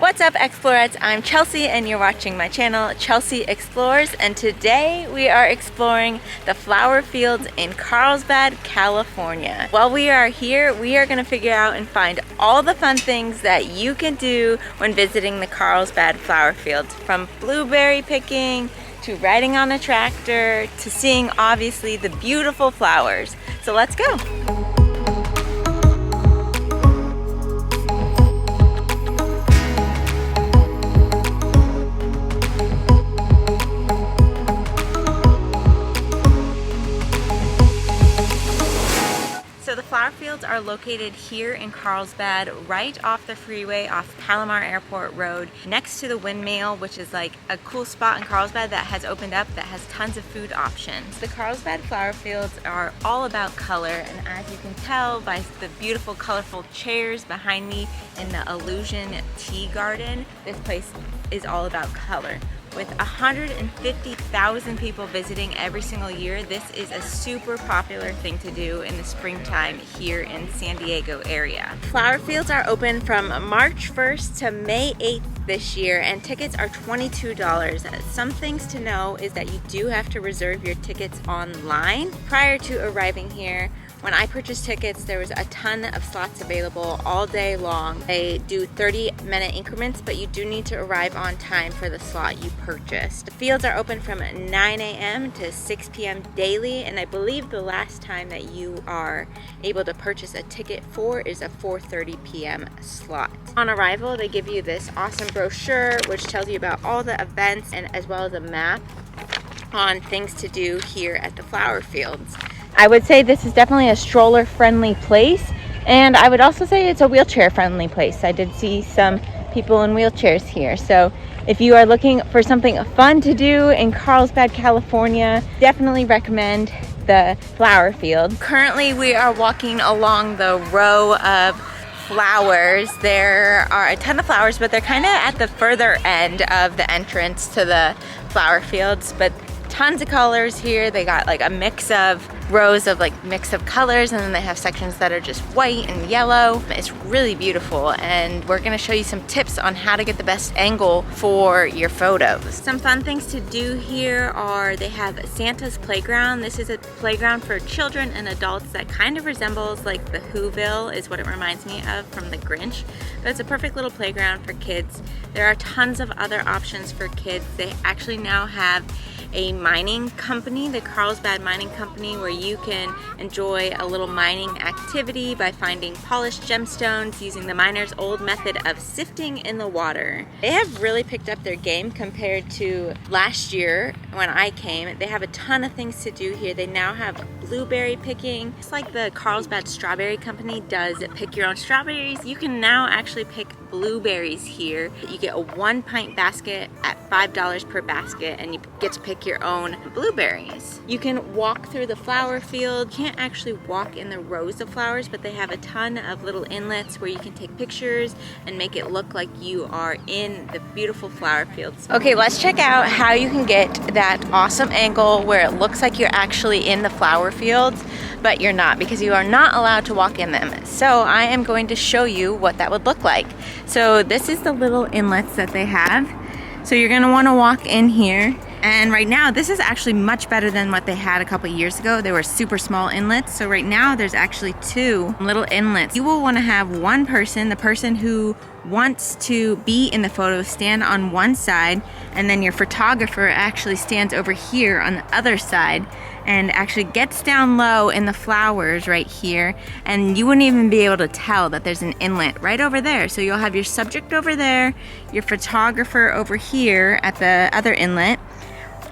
What's up, Explorettes? I'm Chelsea and you're watching my channel, Chelsey Explores, and today we are exploring the flower fields in Carlsbad, California. While we are here, we are going to figure out and find all the fun things that you can do when visiting the Carlsbad Flower Fields, from blueberry picking to riding on a tractor to seeing obviously the beautiful flowers. So let's go. So the flower fields are located here in Carlsbad, right off the freeway off Palomar Airport Road, next to the windmill, which is like a cool spot in Carlsbad that has opened up that has tons of food options. The Carlsbad flower fields are all about color, and as you can tell by the beautiful colorful chairs behind me in the Illusion Tea Garden, this place is all about color. With 150,000 people visiting every single year, this is a super popular thing to do in the springtime here in San Diego area. Flower fields are open from March 1st to May 8th this year, and tickets are $22. Some things to know is that you do have to reserve your tickets online prior to arriving here. When I purchased tickets, there was a ton of slots available all day long. They do 30-minute increments, but you do need to arrive on time for the slot you purchased. The fields are open from 9 a.m. to 6 p.m. daily, and I believe the last time that you are able to purchase a ticket for is a 4:30 p.m. slot. On arrival, they give you this awesome brochure which tells you about all the events and as well as a map on things to do here at the flower fields. I would say this is definitely a stroller friendly place, and I would also say it's a wheelchair friendly place. I did see some people in wheelchairs here, so if you are looking for something fun to do in Carlsbad, California, definitely recommend the flower field. Currently we are walking along the row of flowers. There are a ton of flowers, but they're kind of at the further end of the entrance to the flower fields, but tons of colors here. They got like a mix of rows of like mix of colors, and then they have sections that are just white and yellow. It's really beautiful, and we're gonna show you some tips on how to get the best angle for your photos. Some fun things to do here are they have Santa's Playground. This is a playground for children and adults that kind of resembles like the Whoville is what it reminds me of from the Grinch, but it's a perfect little playground for kids. There are tons of other options for kids. They actually now have a mining company, the Carlsbad Mining Company, where you can enjoy a little mining activity by finding polished gemstones using the miners' old method of sifting in the water. They have really picked up their game compared to last year when I came. They have a ton of things to do here. They now have blueberry picking. Just like the Carlsbad Strawberry Company does pick your own strawberries, you can now actually pick blueberries here. You get a 1-pint basket at $5 per basket, and you get to pick your own blueberries. You can walk through the flower field. You can't actually walk in the rows of flowers, but they have a ton of little inlets where you can take pictures and make it look like you are in the beautiful flower fields. Okay, let's check out how you can get that awesome angle where it looks like you're actually in the flower fields, but you're not, because you are not allowed to walk in them. So I am going to show you what that would look like. So this is the little inlets that they have. So you're gonna wanna walk in here. And right now, this is actually much better than what they had a couple years ago. They were super small inlets. So right now, there's actually 2 little inlets. You will want to have one person, the person who wants to be in the photo, stand on one side, and then your photographer actually stands over here on the other side and actually gets down low in the flowers right here, and you wouldn't even be able to tell that there's an inlet right over there. So you'll have your subject over there, your photographer over here at the other inlet.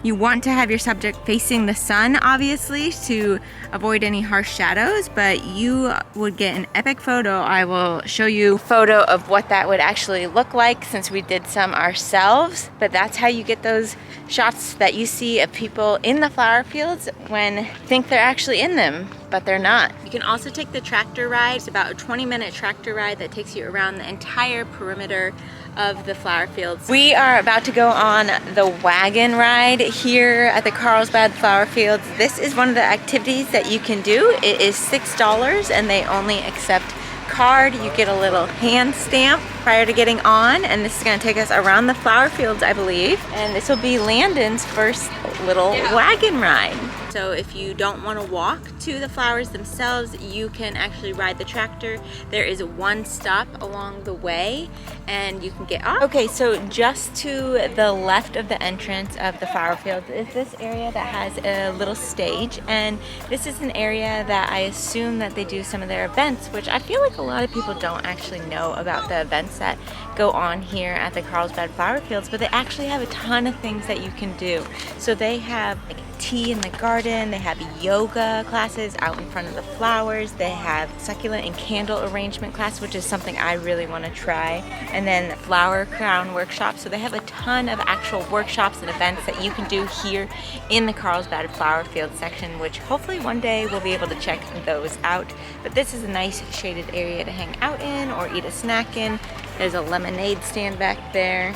You want to have your subject facing the sun, obviously, to avoid any harsh shadows, but you would get an epic photo. I will show you a photo of what that would actually look like since we did some ourselves, but that's how you get those shots that you see of people in the flower fields when think they're actually in them, but they're not. You can also take the tractor ride. It's about a 20-minute tractor ride that takes you around the entire perimeter of the flower fields. We are about to go on the wagon ride here at the Carlsbad Flower Fields. This is one of the activities that you can do. It is $6 and they only accept card, you get a little hand stamp prior to getting on, and this is going to take us around the flower fields, I believe. And this will be Landon's first little wagon ride. So if you don't want to walk to the flowers themselves, you can actually ride the tractor. There is one stop along the way and you can get off. Okay, so just to the left of the entrance of the flower fields is this area that has a little stage, and this is an area that I assume that they do some of their events, which I feel like a lot of people don't actually know about the events that go on here at the Carlsbad Flower Fields, but they actually have a ton of things that you can do. So they have like tea in the garden, they have yoga classes out in front of the flowers, they have succulent and candle arrangement class, which is something I really want to try, and then flower crown workshops. So they have a ton of actual workshops and events that you can do here in the Carlsbad Flower Field section, which hopefully one day we'll be able to check those out. But this is a nice shaded area to hang out in or eat a snack in. There's a lemonade stand back there,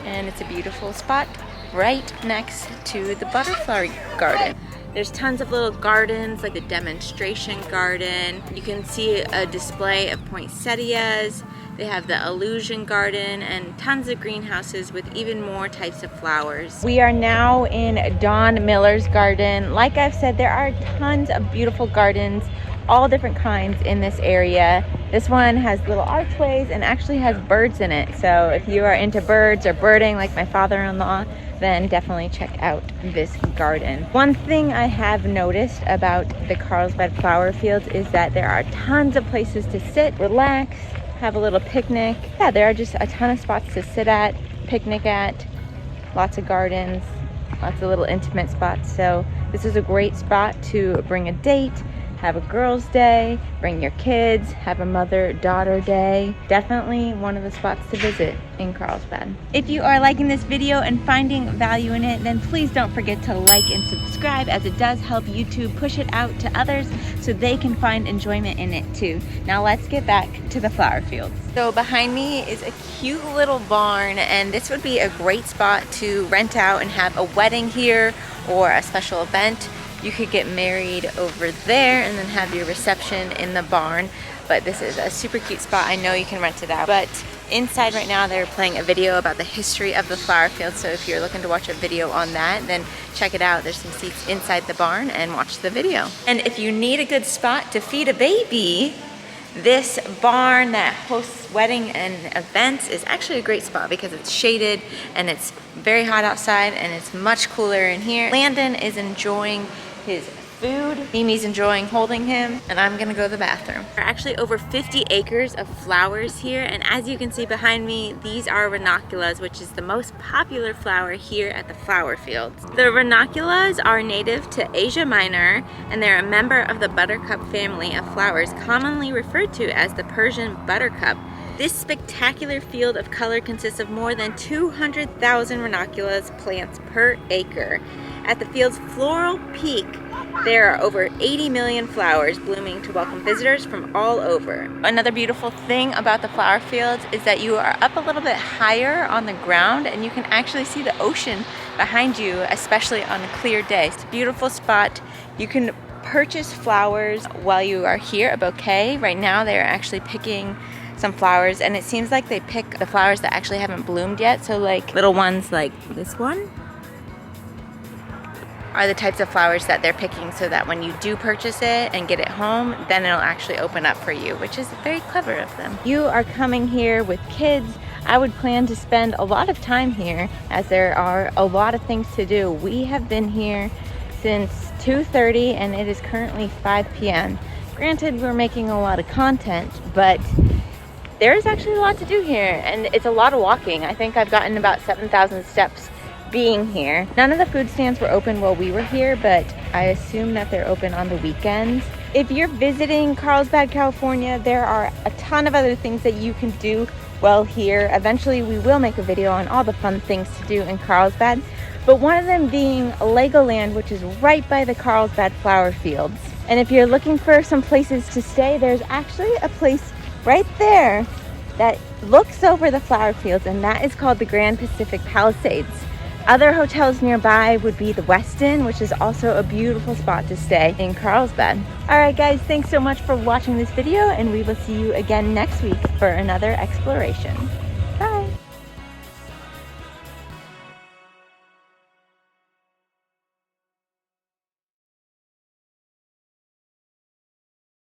and it's a beautiful spot right next to the butterfly garden. There's tons of little gardens, like the demonstration garden. You can see a display of poinsettias. They have the illusion garden and tons of greenhouses with even more types of flowers. We are now in Don Miller's garden. Like I've said, there are tons of beautiful gardens, all different kinds in this area. This one has little archways and actually has birds in it. So if you are into birds or birding like my father-in-law, then definitely check out this garden. One thing I have noticed about the Carlsbad Flower Fields is that there are tons of places to sit, relax, have a little picnic. Yeah, there are just a ton of spots to sit at, picnic at, lots of gardens, lots of little intimate spots. So this is a great spot to bring a date, have a girls' day, bring your kids, have a mother-daughter day. Definitely one of the spots to visit in Carlsbad. If you are liking this video and finding value in it, then please don't forget to like and subscribe, as it does help YouTube push it out to others so they can find enjoyment in it too. Now let's get back to the flower fields. So behind me is a cute little barn, and this would be a great spot to rent out and have a wedding here or a special event. You could get married over there and then have your reception in the barn. But this is a super cute spot. I know you can rent it out. But inside right now, they're playing a video about the history of the flower field. So if you're looking to watch a video on that, then check it out. There's some seats inside the barn and watch the video. And if you need a good spot to feed a baby, this barn that hosts wedding and events is actually a great spot because it's shaded and it's very hot outside and it's much cooler in here. Landon is enjoying his food, Mimi's enjoying holding him, and I'm gonna go to the bathroom. There are actually over 50 acres of flowers here, and as you can see behind me, these are ranunculus, which is the most popular flower here at the flower fields. The ranunculus are native to Asia Minor, and they're a member of the buttercup family of flowers, commonly referred to as the Persian buttercup. This spectacular field of color consists of more than 200,000 ranunculus plants per acre. At the field's floral peak, there are over 80 million flowers blooming to welcome visitors from all over. Another beautiful thing about the flower fields is that you are up a little bit higher on the ground and you can actually see the ocean behind you, especially on a clear day. It's a beautiful spot. You can purchase flowers while you are here, a bouquet. Right now they're actually picking some flowers, and it seems like they pick the flowers that actually haven't bloomed yet. So like little ones like this one are the types of flowers that they're picking, so that when you do purchase it and get it home, then it'll actually open up for you, which is very clever of them. You are coming here with kids. I would plan to spend a lot of time here as there are a lot of things to do. We have been here since 2:30 and it is currently 5 p.m. Granted, we're making a lot of content, but there's actually a lot to do here, and it's a lot of walking. I think I've gotten about 7,000 steps being here. None of the food stands were open while we were here, but I assume that they're open on the weekends. If you're visiting Carlsbad, California, there are a ton of other things that you can do while here. Eventually, we will make a video on all the fun things to do in Carlsbad, but one of them being Legoland, which is right by the Carlsbad Flower Fields. And if you're looking for some places to stay, there's actually a place right there that looks over the flower fields, and that is called the Grand Pacific Palisades. Other hotels nearby would be the Westin, which is also a beautiful spot to stay in Carlsbad. All right guys, thanks so much for watching this video, and we will see you again next week for another exploration.